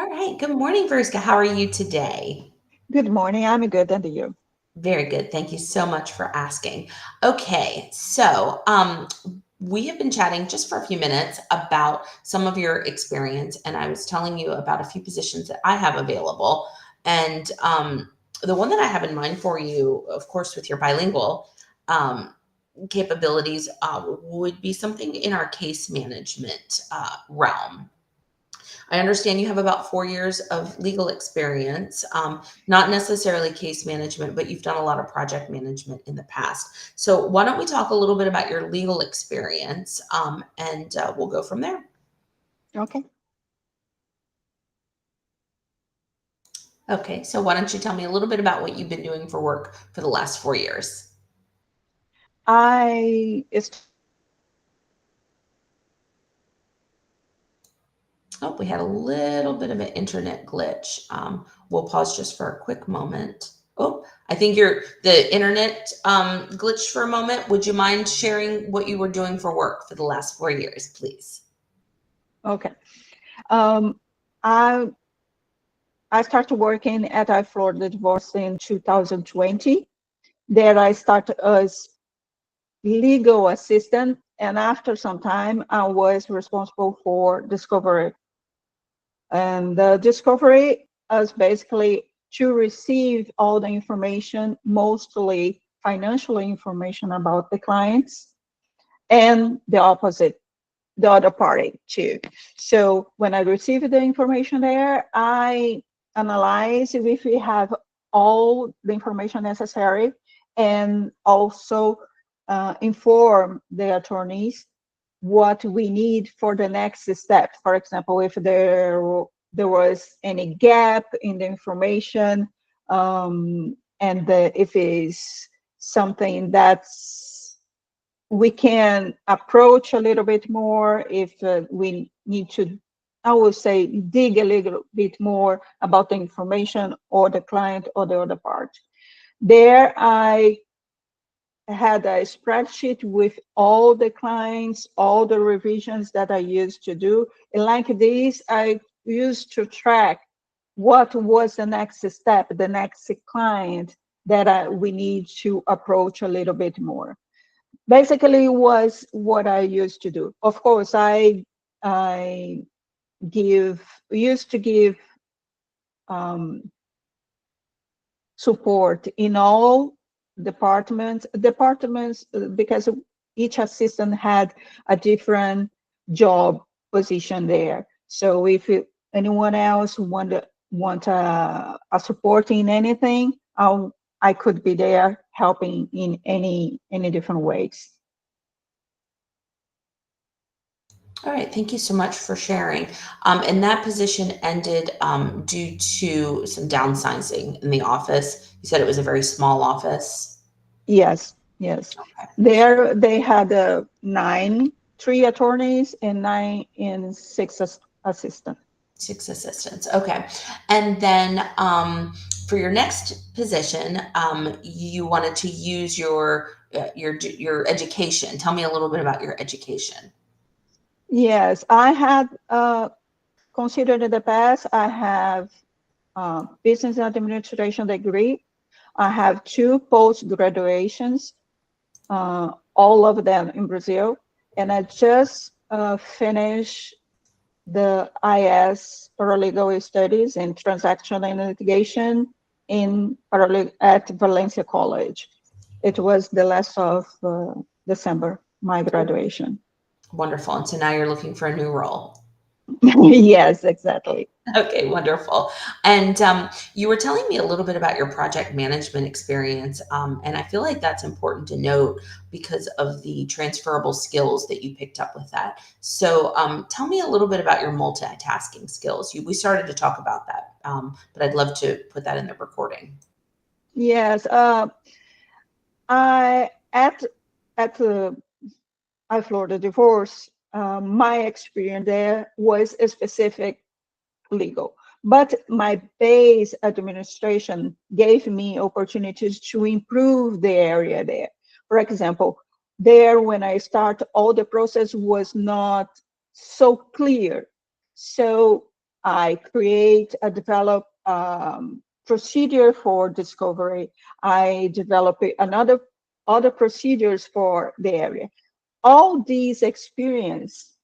All right. Good morning, Veruska. How are you today? Good morning. I'm good, and you? Very good. Thank you so much for asking. Okay, we have been chatting just for a few minutes about some of your experience, and I was telling you about a few positions that I have available. And the one that I have in mind for you, of course, with your bilingual capabilities, would be something in our case management realm. I understand you have about 4 years of legal experience, not necessarily case management, but you've done a lot of project management in the past. So, why don't we talk a little bit about your legal experience and we'll go from there? Okay. Okay, so why don't you tell me a little bit about what you've been doing for work for the last 4 years? I Oh, we had a little bit of an internet glitch. We'll pause just for a quick moment. Oh, I think the internet glitched for a moment. Would you mind sharing what you were doing for work for the last 4 years, please? okay. Um, I I started working at I Florida Divorce in 2020. There I started as legal assistant, and after some time, I was responsible for discovery. And the discovery is basically to receive all the information, mostly financial information about the clients, and the opposite, the other party too. So when I receive the information there, I analyze if we have all the information necessary, and also inform the attorneys what we need for the next step. For example, if there was any gap in the information, if it's something that's we can approach a little bit more, if we need to, I would say, dig a little bit more about the information or the client or the other part. There I had a spreadsheet with all the clients, all the revisions that I used to do. And like this, I used to track what was the next step, the next client that we need to approach a little bit more. Basically was what I used to do. Of course, I give used to give um, support in all departments because each assistant had a different job position there. So if anyone else want a support in anything, I could be there helping in any different ways. All right, thank you so much for sharing. And that position ended due to some downsizing in the office. You said it was a very small office. Yes, yes. Okay. There they had three attorneys and nine and six assistant. Six assistants. Okay. And then for your next position, you wanted to use your education. Tell me a little bit about your education. Yes, I had considered in the past. I have business administration degree. I have two post graduations, all of them in Brazil, and I just finished the IS paralegal studies in transaction and litigation at Valencia College. It was the last of December, my Oh, graduation. wonderful. And so now you're looking for a new role. Yes, exactly. Okay, wonderful. And you were telling me a little bit about your project management experience, and I feel like that's important to note because of the transferable skills that you picked up with that. So, tell me a little bit about your multitasking skills. We started to talk about that, but I'd love to put that in the recording. Yes, I at I Florida divorce. My experience there was a specific legal, but my base administration gave me opportunities to improve the area there. For example, there when I start, all the process was not so clear. So I develop procedure for discovery. I develop other procedures for the area. All these experience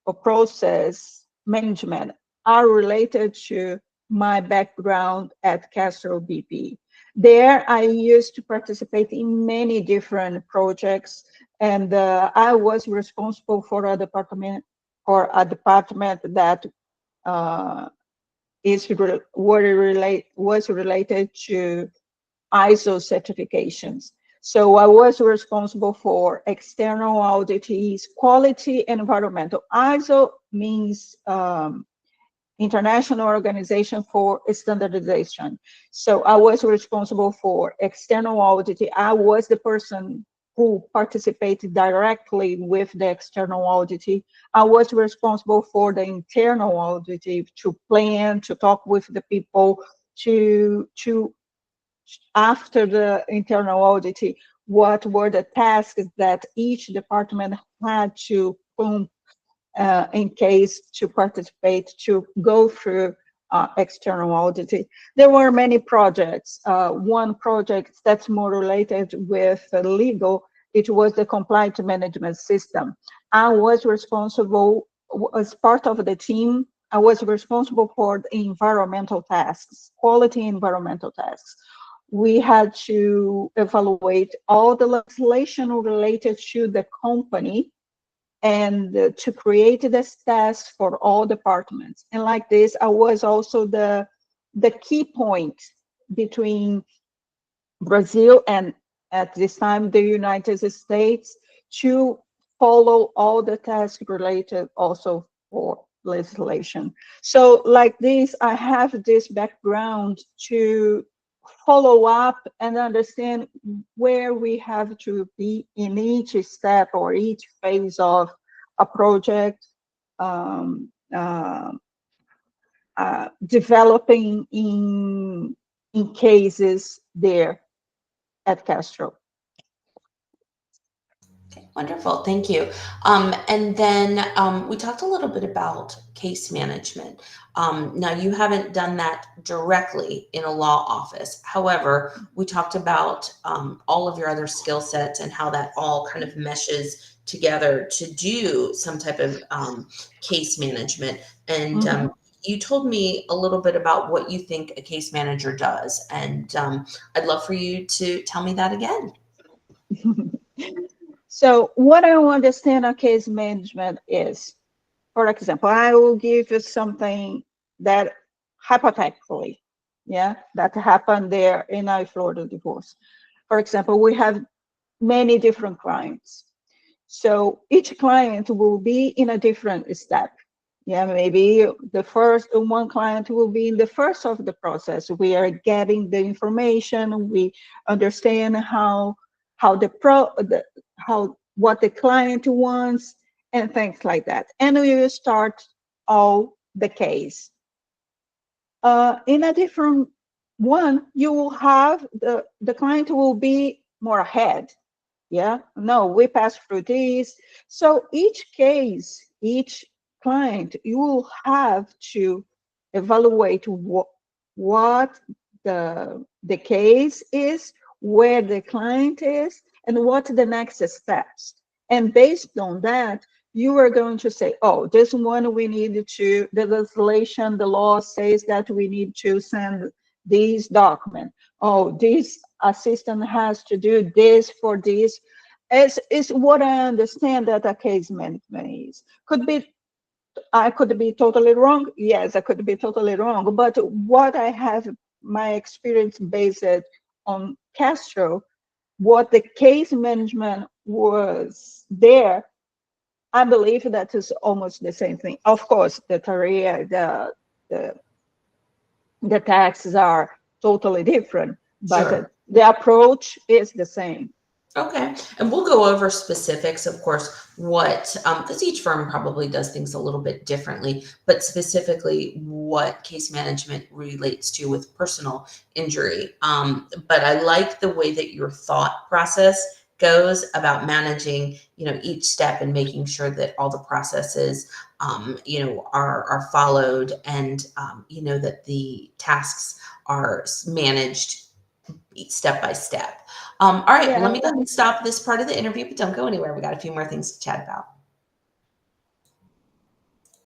or process management are related to my background at Castro BP. There, I used to participate in many different projects, and I was responsible for a department that uh, was related to ISO certifications. So I was responsible for external audits, quality, and environmental. ISO means International Organization for Standardization. So I was responsible for external audit. I was the person who participated directly with the external audit. I was responsible for the internal audit to plan, to talk with the people, to after the internal audit, what were the tasks that each department had to in case to participate, to go through external audit. There were many projects. One project that's more related with legal, it was the compliance management system. I was responsible, as part of the team, I was responsible for the environmental tasks, quality environmental tasks. We had to evaluate all the legislation related to the company and to create this task for all departments. And like this, I was also the key point between Brazil and at this time the United States to follow all the tasks related also for legislation. So like this, I have this background to follow up and understand where we have to be in each step or each phase of a project, um, uh, developing in cases there at Castro. Okay, wonderful. Thank you. And then we talked a little bit about case management. Now, you haven't done that directly in a law office. However, we talked about all of your other skill sets and how that all kind of meshes together to do some type of case management. And Mhm. you told me a little bit about what you think a case manager does. And I'd love for you to tell me that again. So what I understand of case management is, for example, I will give you something that hypothetically, yeah, that happened there in our Florida divorce. For example, we have many different clients. So each client will be in a different step. Yeah, maybe the first one client will be in the first of the process. We are getting the information. We understand how how what the client wants and things like that. And we will start all the case. In a different one, you will have the client will be more ahead. Yeah, no, we pass through this. So each case, each client, you will have to evaluate what the case is, where the client is, and what the next steps. And based on that, you are going to say, oh, this one we need to, the legislation, the law says that we need to send these documents. Oh, this assistant has to do this for this. Is what I understand that a case management is. Could be, I could be totally wrong. Yes, I could be totally wrong. But what I have, my experience based on Castro, what the case management was there, I believe that is almost the same thing. Of course, the career, the, the taxes are totally different, but Sure. the approach is the same. Okay. And we'll go over specifics, of course, what, because each firm probably does things a little bit differently, but specifically what case management relates to with personal injury. But I like the way that your thought process goes about managing, each step and making sure that all the processes, are followed, and, that the tasks are managed step by step. All right, well, let Yeah, me go ahead and stop this part of the interview, but don't go anywhere. We got a few more things to chat about.